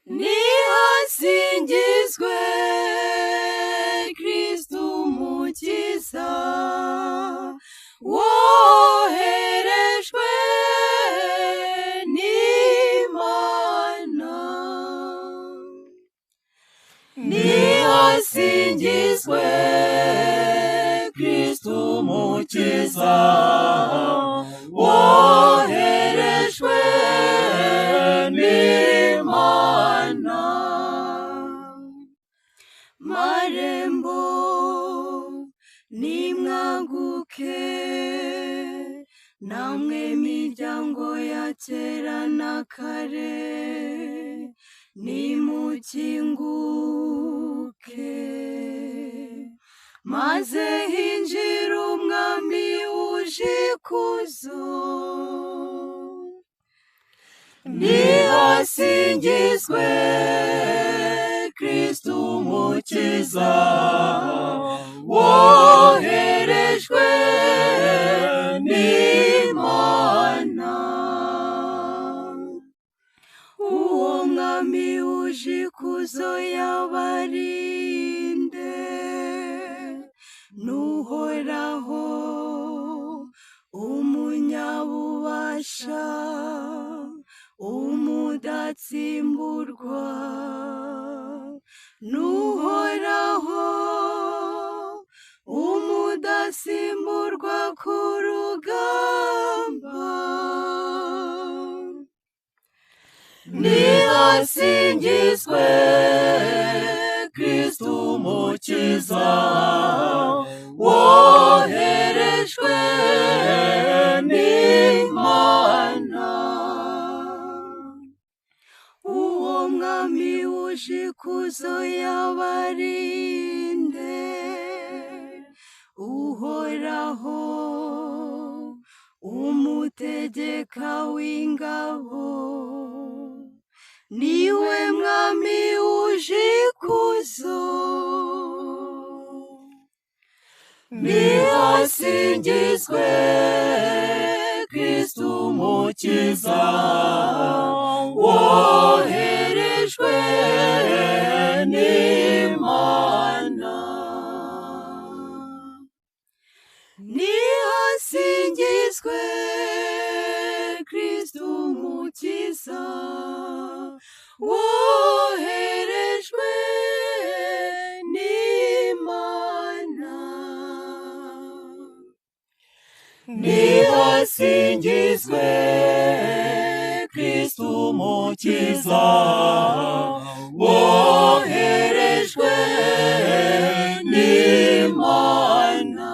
nihasingizwe Kristu Umukiza woherejwe n'Imana. Nihasingizwe Kristu Umukiza woherejwe n'Imana. Marembo nimwaguke, namwe miryango ya kera na kare, nimukinguke, maze hinjira umwami uje ikuzo. Nihasingizwe Kristu Umukiza woherejwe n'Imana. Uwo mwami uje ikuzo yabarinde, n'Uhoraho umunyabubasha, umudatsimburwa, n'Uhoraho umudatsimburwa ku rugamba. Nihasingizwe Kristu Umukiza woherejwe n'Imana. Uwo mwami uje ikuzo yabarinde, Uhoraho umutegeka w'ingabo, niwe mwami uje ikuzo. Nihasingizwe Kristu Umukiza woherejwe n'Imana. Nihasingizwe Kristu Umukiza woherejwe n'Imana. Nihasingizwe Kristu Umukiza woherejwe n'Imana.